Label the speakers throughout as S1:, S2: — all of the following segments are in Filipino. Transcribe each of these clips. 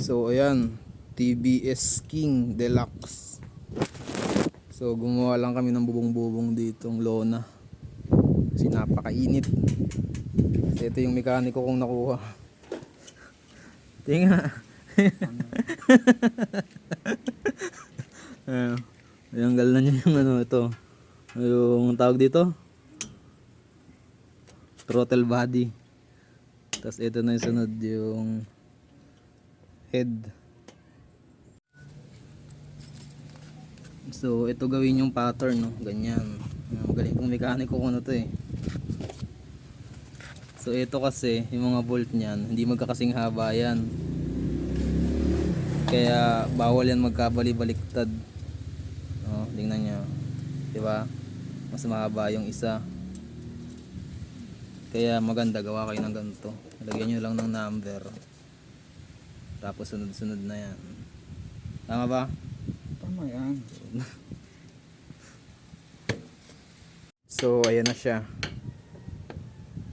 S1: So ayan, TBS King Deluxe. So gumawa lang kami ng bubong-bubong ditong lona kasi napakainit. So ito yung mekaniko kong nakuha. Tinga. Ayanggal na niya yung ano ito. Yung tawag dito, throttle body. Tapos ito na yung sunod, yung head. So ito gawin yung pattern, no? Ganyan. Magaling kong mekaniko ko na to eh. So ito kasi yung mga bolt niyan hindi magkakasing haba yan, kaya bawal yan magkabali-baliktad. Tingnan nyo, diba? Mas mahaba yung isa, kaya maganda gawa kayo ng ganito. Lagyan nyo lang ng number, tapos sunod-sunod na yan. Tama ba?
S2: Tama yan.
S1: So ayan na siya.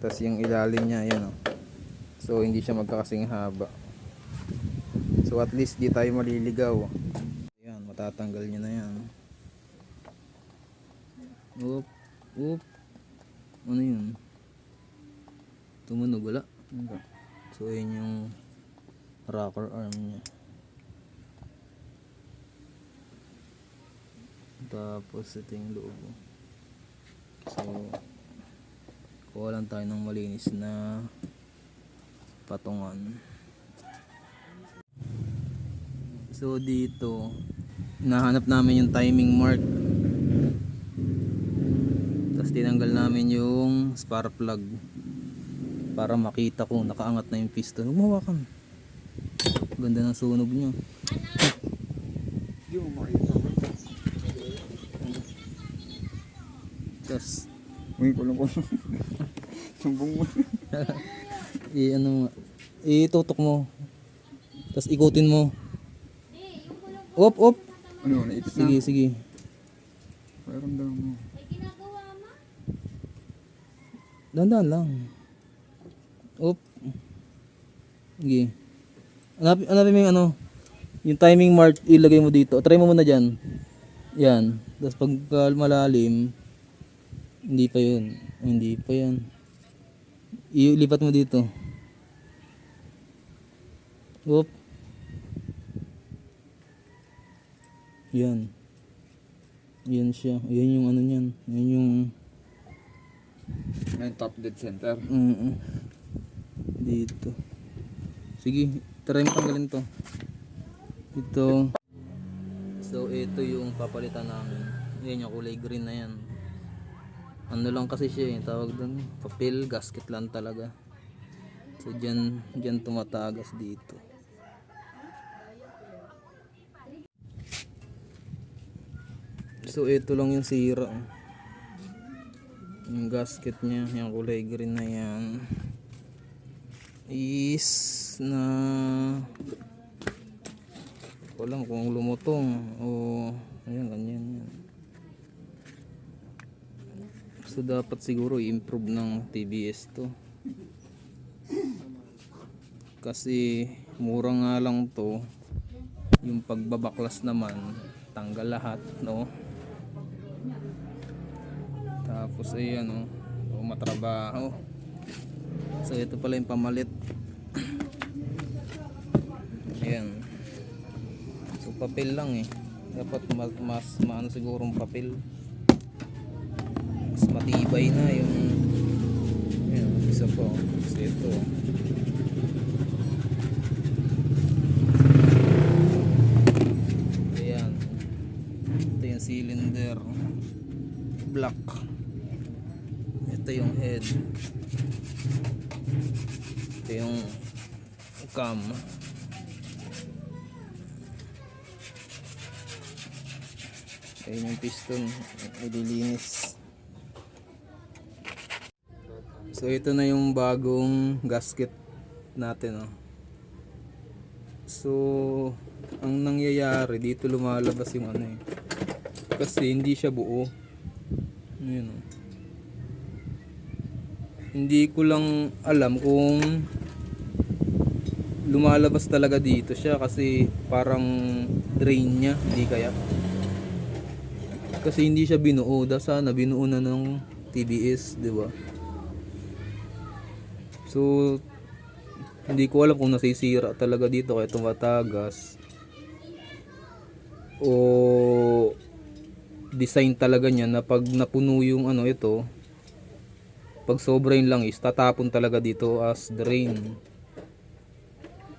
S1: Tapos yung ilalim niya, ayan o. So hindi siya magkakasing haba. So at least di tayo maliligaw. Ayan, matatanggal nyo na yan. Oop, oop. Ano yun? Tumunog, wala? So ayan yung rocker arm niya. Tapos ito yung loob. So kuha lang tayo ng malinis na patungan. So dito nahanap namin yung timing mark, tapos tinanggal namin yung spark plug para makita kung nakaangat na yung piston. Humawakan, ganda ng sunog nyo.
S2: Hindi mo makita.
S1: Tapos
S2: Uy, kulang ko. Sumbong mo.
S1: itutok mo, tapos ikutin mo. Op, op.
S2: Ano, naipit na?
S1: Sige, sige.
S2: Pakiramdam mo.
S1: Dandan lang. Op. Sige. Hanapin mo yung ano, yung timing mark, ilagay mo dito. Try mo muna dyan. Yan. Tapos pag malalim, hindi pa yun. Hindi pa yan. Ilipat mo dito. Op. Yan. Yan siya. Yan yung ano niyan. Yan yung
S2: May top dead center.
S1: dito. Sige, try mo tanggalin to. Ito. So ito yung papalitan namin. Yan yung kulay green na yan. Ano lang kasi siya eh, tawag doon, papel, gasket lang talaga. So dyan tumatagas dito. So ito lang yung sira. Yung gasket niya, yung kulay green na yan is na walang kung lumutong o ayan, ganyan yan. So dapat siguro i-improve ng TBS to, kasi mura nga lang to. Yung pagbabaklas naman tanggal lahat, no? Tapos ayan matrabaho. So ito pala yung pamalit. Ayan. So papel lang eh. Dapat mas maano sigurong papel. Mas matibay na yung ayan, isa po. So ito. Ayan. Ito yung cylinder. Black. Ito yung head. Ito yung cam. Ayun yung piston, ililinis. So ito na yung bagong gasket natin, oh. So ang nangyayari dito, lumalabas yung ano eh, kasi hindi siya buo. Ayun, oh. Hindi ko lang alam kung lumalabas talaga dito siya kasi parang drain niya, hindi kaya. Kasi hindi siya binuo, sana binuo na ng TBS, di ba? So, hindi ko alam kung nasisira talaga dito kaya tumatagas o design talaga niya na pag napuno yung ano ito, pag sobra yung langis, tatapon talaga dito as drain.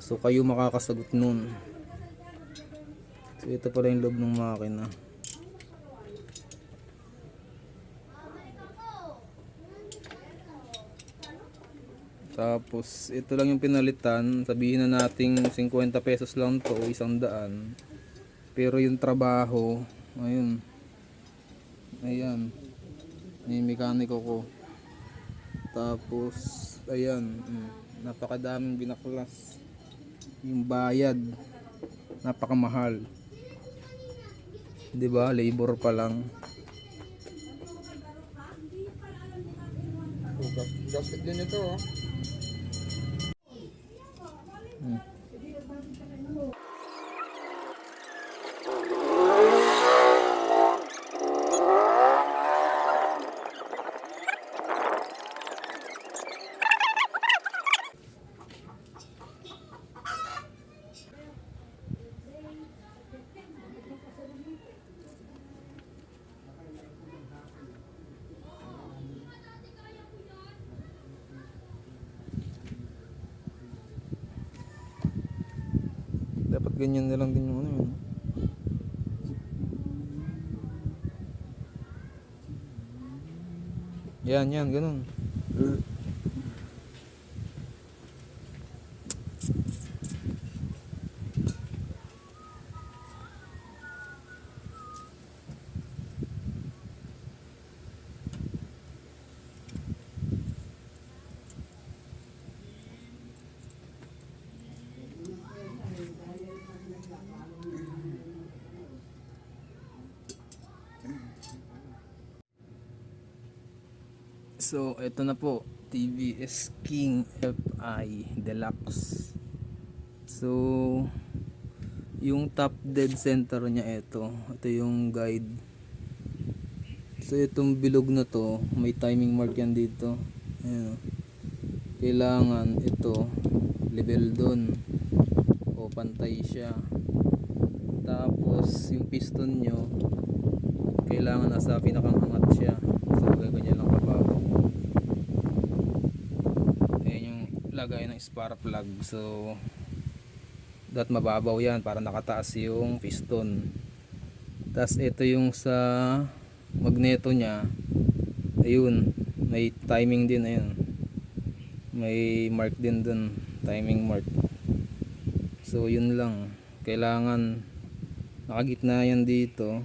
S1: So kayo makakasagot nun. So ito pala yung loob ng makina. Tapos ito lang yung pinalitan, sabihin na nating 50 pesos lang to o 100. Pero yung trabaho, ayun. Ayan. May mekaniko ko. Tapos ayan, napakadaming binaklas. Yung bayad napakamahal. 'Di ba? Labor pa lang.
S2: Gasket din ito oh.
S1: Dapat ganyan na lang din yung ano yun. Yan, ganun. So, ito na po, TVS King FI Deluxe. So, yung top dead center niya ito yung guide. So, itong bilog na to, may timing mark yan dito. Ayan, oh. Kailangan ito level dun o pantay siya. Tapos, yung piston nyo, kailangan nasa pinakang angat siya. So, ganyan lang kababaw. Ayan yung lagay ng spark plug. So, dapat mababaw yan para nakataas yung piston. Tapos, ito yung sa magneto niya. Ayun, may timing din. Ayun, may mark din dun. Timing mark. So, yun lang. Kailangan nakagitna yan dito.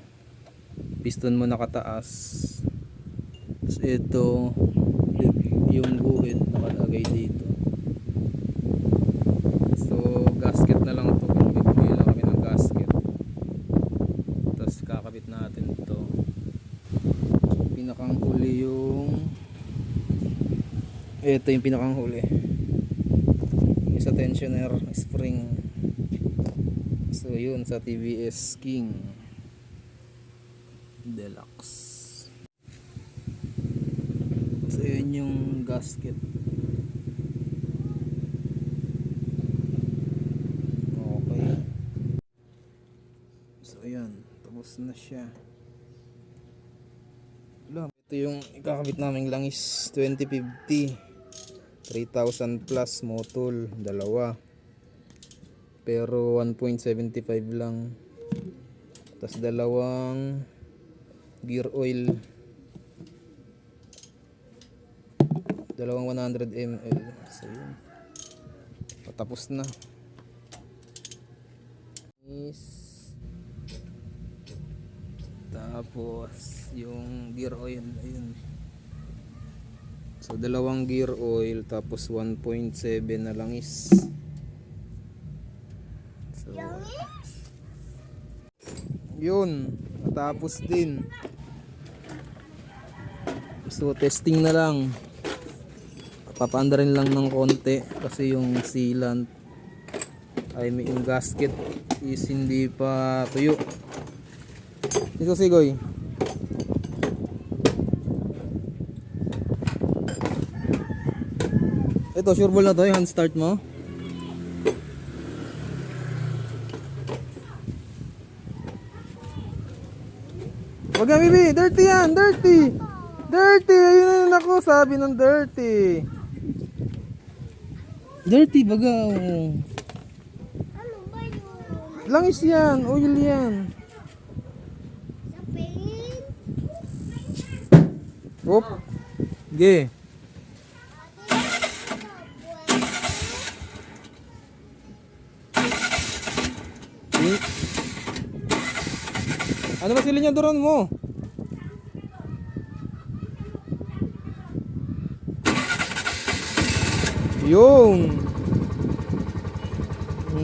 S1: Piston mo nakataas. Tapos ito yung guhit nakalagay dito. So gasket na lang ito. Bibili lang kami ng gasket. Tapos kakabit natin ito. Pinakang huli yung ito yung pinakang huli. Yung sa tensioner spring. So yun sa TVS King Deluxe. So yun yung gasket. Okay. So ayan, tapos na siya. Ito yung ikakabit naming langis 2050 3,000 plus motol, dalawa. Pero 1.75 lang. Tapos dalawang gear oil, dalawang 100 ml. So yun, patapos na. Tapos yung gear oil, ayun. So dalawang gear oil tapos 1.7 na langis. So yun, natapos din. So testing na lang. Papaanda rin lang ng konti kasi yung sealant ay may yung gasket is hindi pa tuyo. Ito sigoy. Ito sure ball na to, yung hand start mo. Wag yan, Bibi, dirty yan, dirty. Dirty, ayun na ako, sabi ng dirty. Dirty baga. Oh.
S3: Ano ba yun?
S1: Langis yan, oil yan.
S3: Sa pain?
S1: Oop. Ge. Ano ba silinyaduran mo? Yung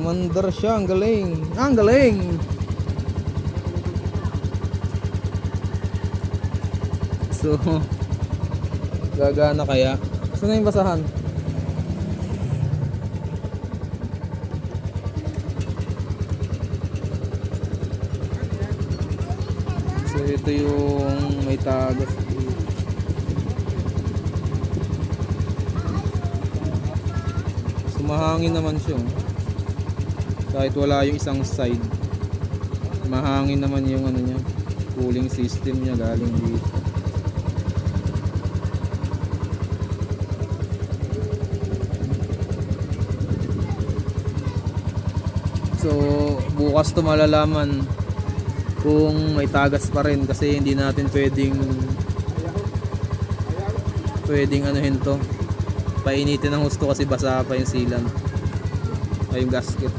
S1: mandar siya, ang galing. Ah, ang galing. So, gagana kaya? Saan na yung basahan? So, ito yung may tagas. So, mahangin naman siya. Kahit wala yung isang side. Mahangin naman yung ano niya. Cooling system niya galing dito. So, bukas to malalaman kung may tagas pa rin kasi hindi natin pwedeng anuhin to, painitin ng husto kasi basa pa yung sealant ay yung gasket.